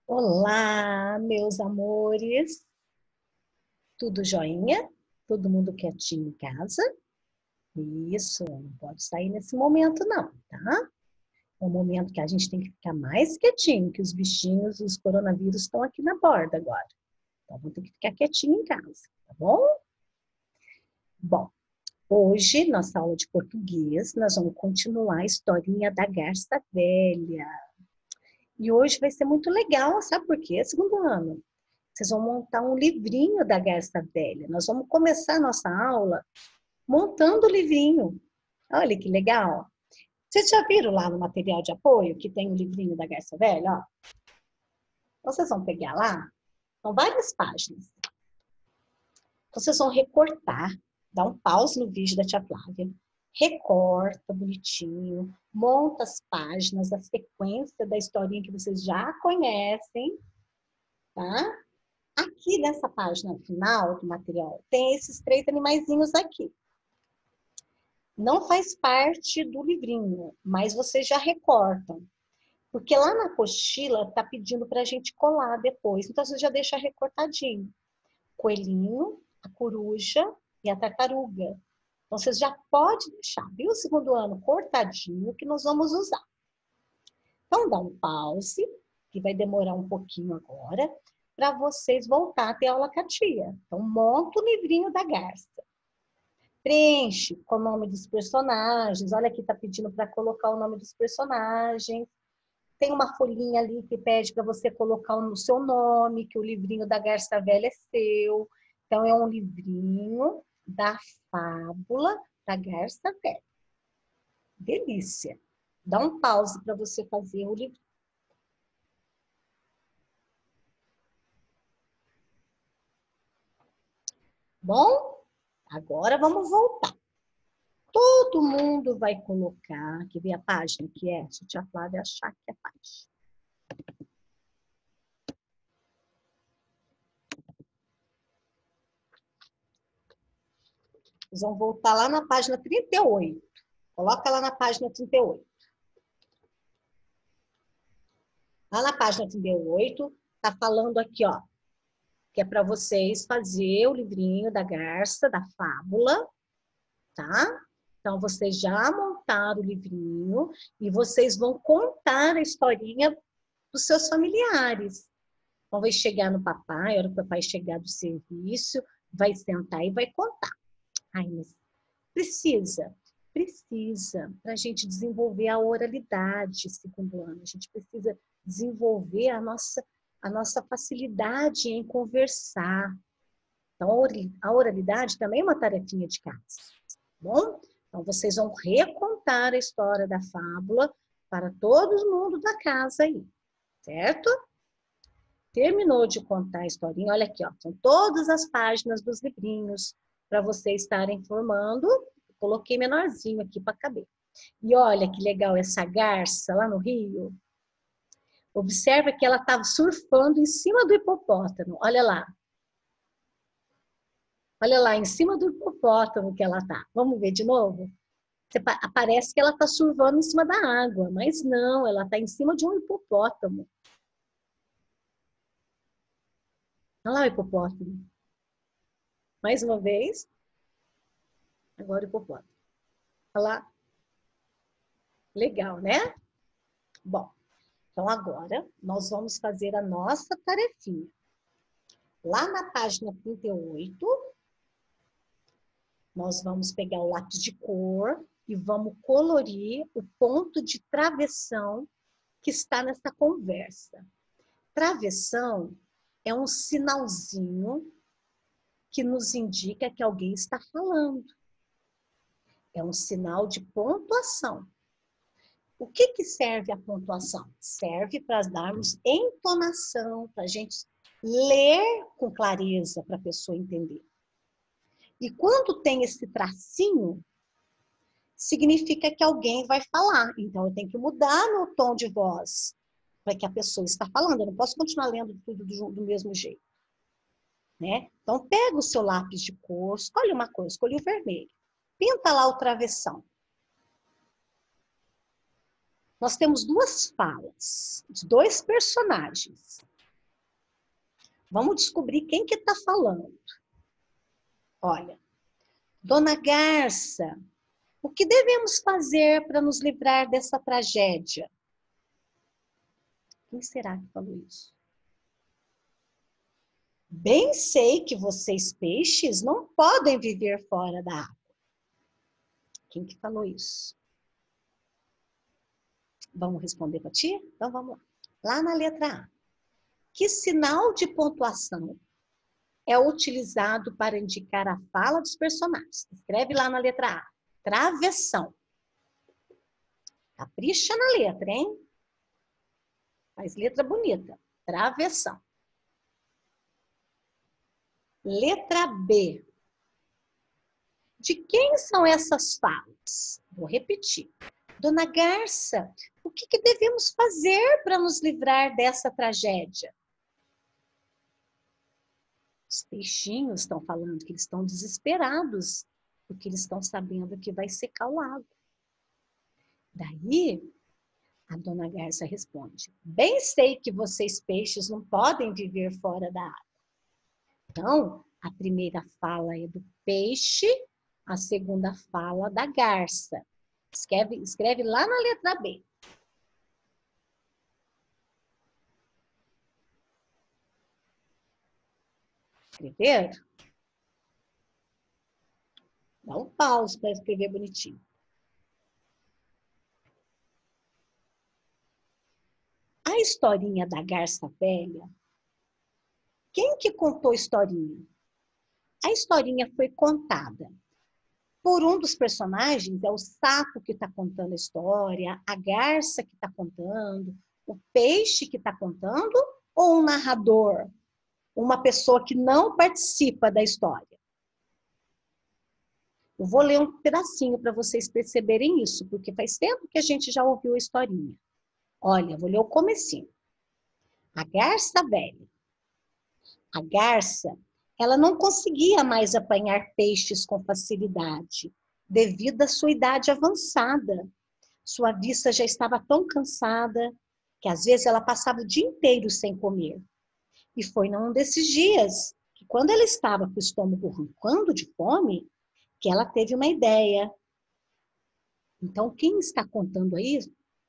Olá, meus amores. Tudo joinha? Todo mundo quietinho em casa? Isso, não pode sair nesse momento não, tá? É um momento que a gente tem que ficar mais quietinho, que os bichinhos, os coronavírus estão aqui na borda agora. Então, vamos ter que ficar quietinho em casa, tá bom? Bom, hoje, nossa aula de português, nós vamos continuar a historinha da garça velha. E hoje vai ser muito legal, sabe por quê? Segundo ano. Vocês vão montar um livrinho da Garça Velha. Nós vamos começar a nossa aula montando o livrinho. Olha que legal. Vocês já viram lá no material de apoio que tem o livrinho da Garça Velha? Ó, vocês vão pegar lá, são várias páginas. Vocês vão recortar, dar um pause no vídeo da tia Flávia, recorta bonitinho, monta as páginas, a sequência da historinha que vocês já conhecem, tá? Aqui nessa página final do material, tem esses 3 animaizinhos aqui. Não faz parte do livrinho, mas vocês já recortam. Porque lá na apostila tá pedindo para a gente colar depois. Então, você já deixa recortadinho. Coelhinho, a coruja e a tartaruga. Então, vocês já podem deixar, viu? O segundo ano cortadinho que nós vamos usar. Então, dá um pause, que vai demorar um pouquinho agora, para vocês voltar a ter aula com a tia. Então, monta o livrinho da garça. Preenche com o nome dos personagens. Olha aqui, tá pedindo para colocar o nome dos personagens. Tem uma folhinha ali que pede para você colocar o seu nome, que o livrinho da Garça Velha é seu. Então, é um livrinho da fábula da Garça Velha. Delícia. Dá um pause para você fazer o livro. Bom, agora vamos voltar. Todo mundo vai colocar, quer ver a página que é? Se a tia Flávia achar que é a página. Vocês vão voltar lá na página 38. Coloca lá na página 38. Lá na página 38, tá falando aqui, ó, que é para vocês fazer o livrinho da garça, da fábula, tá? Então, vocês já montaram o livrinho e vocês vão contar a historinha dos seus familiares. Então, vai chegar no papai, a hora que o papai chegar do serviço, vai sentar e vai contar. Ai, mas precisa, para a gente desenvolver a oralidade, segundo ano. A gente precisa desenvolver a nossa facilidade em conversar. Então, a oralidade também é uma tarefinha de casa, tá bom? Então, vocês vão recontar a história da fábula para todo mundo da casa aí, certo? Terminou de contar a historinha, olha aqui, ó, são todas as páginas dos livrinhos para vocês estarem formando. Coloquei menorzinho aqui para caber. E olha que legal essa garça lá no Rio. Observa que ela estava surfando em cima do hipopótamo. Olha lá. Olha lá, em cima do hipopótamo que ela tá. Vamos ver de novo? Parece que ela está surfando em cima da água, mas não, ela está em cima de um hipopótamo. Olha lá o hipopótamo. Mais uma vez. Agora o hipopótamo. Olha lá. Legal, né? Bom, então agora nós vamos fazer a nossa tarefinha. Lá na página 38, nós vamos pegar o lápis de cor e vamos colorir o ponto de travessão que está nessa conversa. Travessão é um sinalzinho que nos indica que alguém está falando. É um sinal de pontuação. O que que serve a pontuação? Serve para darmos entonação, para a gente ler com clareza para a pessoa entender. E quando tem esse tracinho, significa que alguém vai falar. Então, eu tenho que mudar meu tom de voz para que a pessoa está falando. Eu não posso continuar lendo tudo do mesmo jeito. Né? Então, pega o seu lápis de cor, escolhe uma cor, escolhe o vermelho. Pinta lá o travessão. Nós temos duas falas de 2 personagens. Vamos descobrir quem que está falando. Olha, Dona Garça, o que devemos fazer para nos livrar dessa tragédia? Quem será que falou isso? Bem sei que vocês, peixes, não podem viver fora da água. Quem que falou isso? Vamos responder para ti? Então vamos lá. Lá na letra A. Que sinal de pontuação é utilizado para indicar a fala dos personagens? Escreve lá na letra A. Travessão. Capricha na letra, hein? Faz letra bonita. Travessão. Letra B. De quem são essas falas? Vou repetir. Dona Garça, o que devemos fazer para nos livrar dessa tragédia? Os peixinhos estão falando que eles estão desesperados, porque eles estão sabendo que vai secar o lago. Daí, a Dona Garça responde, bem sei que vocês peixes não podem viver fora da água. Então, a primeira fala é do peixe, a segunda fala da garça. Escreve lá na letra B. Escrever? Dá um pause para escrever bonitinho. A historinha da garça velha, quem que contou a historinha? A historinha foi contada por um dos personagens, é o sapo que está contando a história, a garça que está contando, o peixe que está contando, ou um narrador, uma pessoa que não participa da história. Eu vou ler um pedacinho para vocês perceberem isso, porque faz tempo que a gente já ouviu a historinha. Olha, vou ler o comecinho. A garça velha. A garça, ela não conseguia mais apanhar peixes com facilidade, devido à sua idade avançada. Sua vista já estava tão cansada que às vezes ela passava o dia inteiro sem comer. E foi num desses dias que, quando ela estava com o estômago roncando de fome, que ela teve uma ideia. Então, quem está contando aí,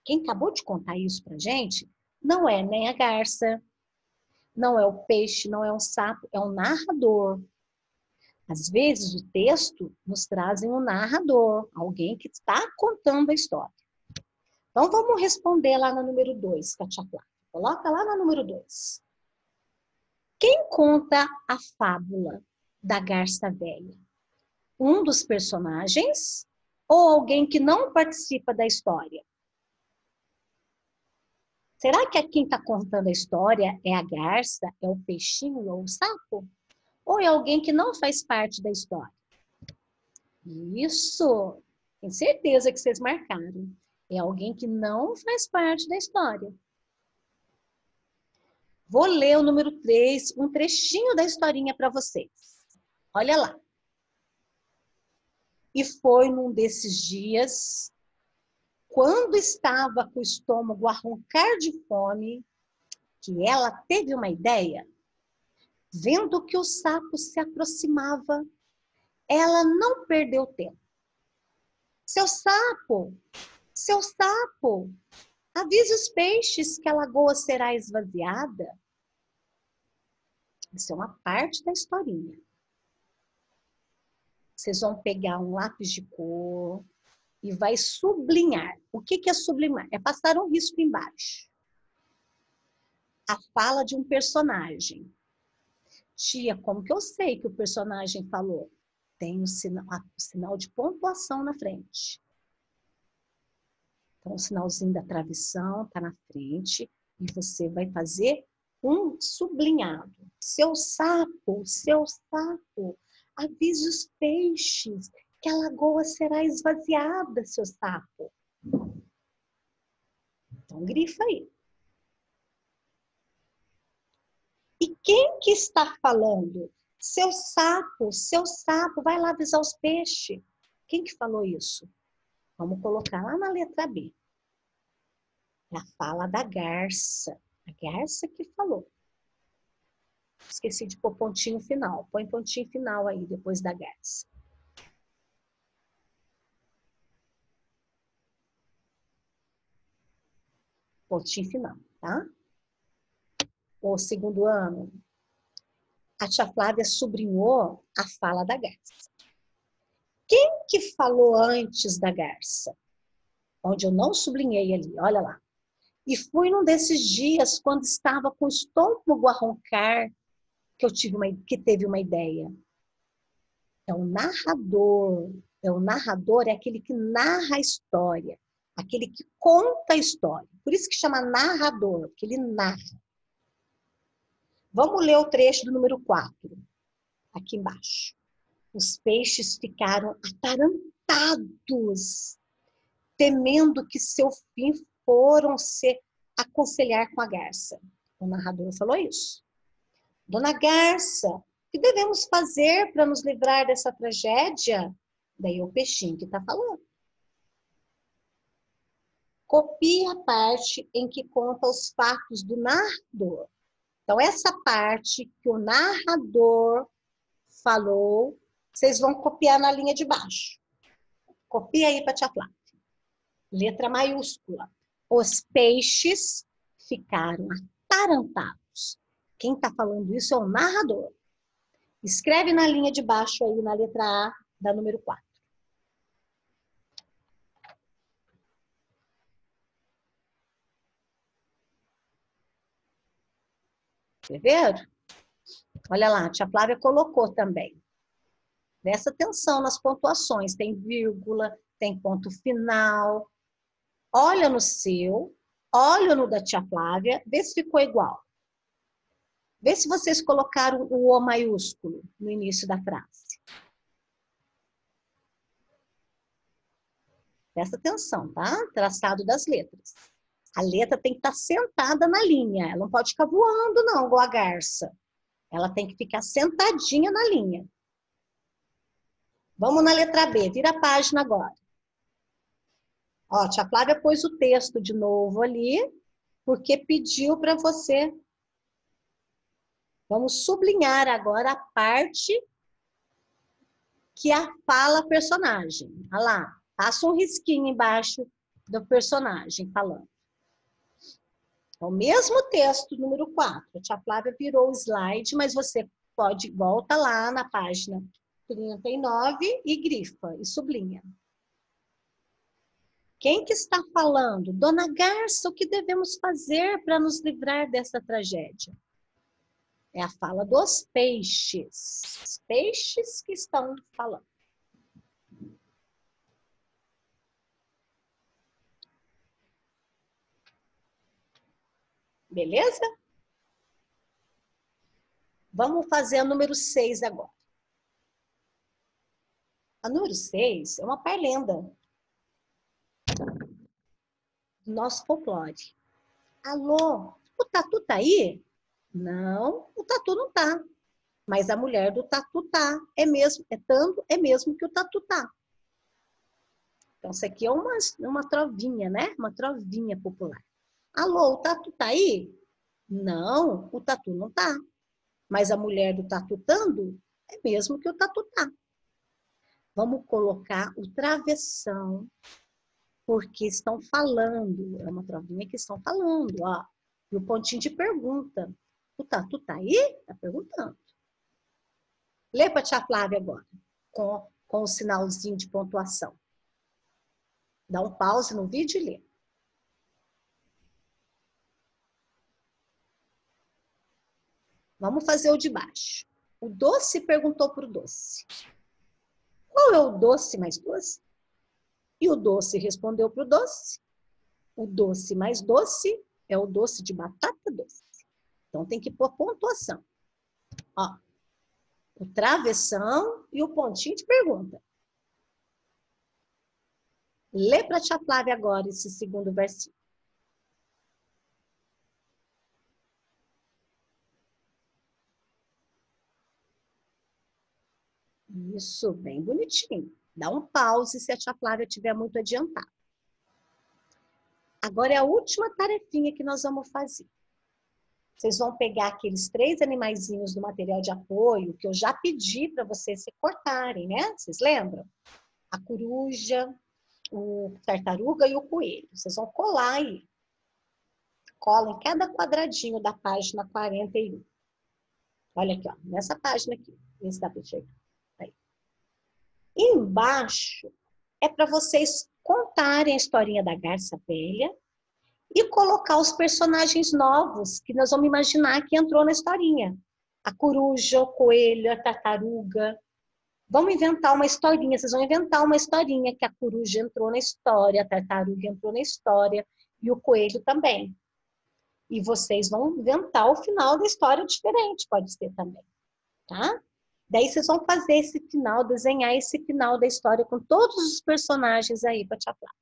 quem acabou de contar isso pra gente, não é nem a garça, não é o peixe, não é um sapo, é um narrador. Às vezes, o texto nos trazem um narrador, alguém que está contando a história. Então, vamos responder lá no número 2, Katia Plata. Coloca lá no número 2. Quem conta a fábula da garça velha? Um dos personagens ou alguém que não participa da história? Será que quem está contando a história é a garça, é o peixinho ou o sapo? Ou é alguém que não faz parte da história? Isso! Tenho certeza que vocês marcaram. É alguém que não faz parte da história. Vou ler o número 3, um trechinho da historinha para vocês. Olha lá. E foi num desses dias, quando estava com o estômago a roncar de fome, que ela teve uma ideia. Vendo que o sapo se aproximava, ela não perdeu tempo. Seu sapo, avise os peixes que a lagoa será esvaziada. Isso é uma parte da historinha. Vocês vão pegar um lápis de cor e vai sublinhar. O que é sublimar? É passar um risco embaixo. A fala de um personagem. Tia, como que eu sei que o personagem falou? Tem o sinal de pontuação na frente. Então, o sinalzinho da travessão está na frente e você vai fazer um sublinhado. Seu sapo, avise os peixes que a lagoa será esvaziada, seu sapo. Então, grifa aí. E quem que está falando? Seu sapo, vai lá avisar os peixes. Quem que falou isso? Vamos colocar lá na letra B. É a fala da garça. A garça que falou. Esqueci de pôr pontinho final. Põe pontinho final aí, depois da garça. Pontinho final, tá? O segundo ano, a tia Flávia sublinhou a fala da garça. Quem que falou antes da garça? Onde eu não sublinhei ali, olha lá. E fui num desses dias, quando estava com o estômago a roncar, que teve uma ideia. É o narrador. O narrador é aquele que narra a história, aquele que conta a história. Por isso que chama narrador, porque ele narra. Vamos ler o trecho do número 4, aqui embaixo. Os peixes ficaram atarantados, temendo que seu fim foram se aconselhar com a garça. O narrador falou isso. Dona Garça, o que devemos fazer para nos livrar dessa tragédia? Daí é o peixinho que está falando. Copie a parte em que conta os fatos do narrador. Então, essa parte que o narrador falou, vocês vão copiar na linha de baixo. Copia aí para a tia Flávia. Letra maiúscula. Os peixes ficaram atarantados. Quem está falando isso é o narrador. Escreve na linha de baixo aí, na letra A, da número 4. Escreveram? Olha lá, a tia Flávia colocou também. Presta atenção nas pontuações. Tem vírgula, tem ponto final. Olha no seu, olha no da tia Flávia, vê se ficou igual. Vê se vocês colocaram o O maiúsculo no início da frase. Presta atenção, tá? Traçado das letras. A letra tem que estar sentada na linha. Ela não pode ficar voando, não, igual a garça. Ela tem que ficar sentadinha na linha. Vamos na letra B. Vira a página agora. Ó, a tia Flávia pôs o texto de novo ali, porque pediu para você. Vamos sublinhar agora a parte que fala a personagem. Olha lá, passa um risquinho embaixo do personagem falando. É o mesmo texto, número 4. A tia Flávia virou o slide, mas você volta lá na página 39 e grifa, e sublinha. Quem que está falando? Dona Garça, o que devemos fazer para nos livrar dessa tragédia? É a fala dos peixes. Os peixes que estão falando. Beleza? Vamos fazer a número 6 agora. A número 6 é uma parlenda do nosso folclore. Alô, o tatu tá aí? Não, o tatu não tá. Mas a mulher do tatu tá. É mesmo, é mesmo que o tatu tá. Então, isso aqui é uma trovinha, né? Uma trovinha popular. Alô, o tatu tá aí? Não, o tatu não tá. Mas a mulher do tatutando é mesmo que o tatu tá. Vamos colocar o travessão, porque estão falando. É uma trovinha que estão falando, ó. E o pontinho de pergunta. O tatu tá aí? Tá perguntando. Lê para a tia Flávia agora, com o sinalzinho de pontuação. Dá um pause no vídeo e lê. Vamos fazer o de baixo. O doce perguntou para o doce. Qual é o doce mais doce? E o doce respondeu para o doce. O doce mais doce é o doce de batata doce. Então tem que pôr pontuação. Ó, o travessão e o pontinho de pergunta. Lê para a tia Flávia agora esse segundo versículo. Isso, bem bonitinho. Dá um pause se a tia Flávia estiver muito adiantada. Agora é a última tarefinha que nós vamos fazer. Vocês vão pegar aqueles 3 animaizinhos do material de apoio que eu já pedi para vocês se cortarem, né? Vocês lembram? A coruja, o tartaruga e o coelho. Vocês vão colar aí. Cola em cada quadradinho da página 41. Olha aqui, ó, nessa página aqui. Vê se dá para enxergar. Aí. E embaixo é para vocês contarem a historinha da garça velha e colocar os personagens novos que nós vamos imaginar que entrou na historinha. A coruja, o coelho, a tartaruga. Vamos inventar uma historinha. Vocês vão inventar uma historinha que a coruja entrou na história, a tartaruga entrou na história e o coelho também. E vocês vão inventar o final da história diferente, pode ser também, tá? Daí vocês vão fazer esse final, desenhar esse final da história com todos os personagens aí para te falar.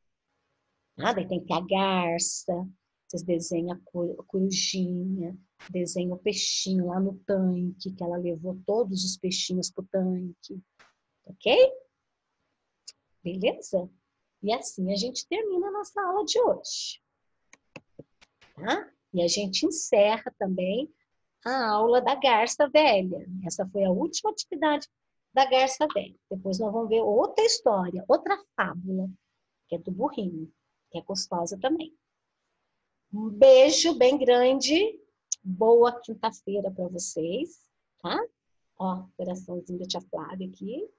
Ah, daí tem que ter a garça, vocês desenham a corujinha, desenham o peixinho lá no tanque, que ela levou todos os peixinhos pro tanque, ok? Beleza? E assim a gente termina a nossa aula de hoje, tá? E a gente encerra também a aula da garça velha. Essa foi a última atividade da garça velha. Depois nós vamos ver outra história, outra fábula, que é do burrinho, que é gostosa também. Um beijo bem grande. Boa quinta-feira para vocês, tá? Ó, coraçãozinho da tia Flávia aqui,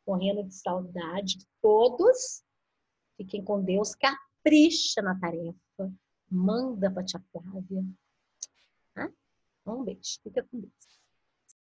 morrendo de saudade de todos. Fiquem com Deus, capricha na tarefa, manda para tia Flávia, tá? Um beijo, fica com Deus.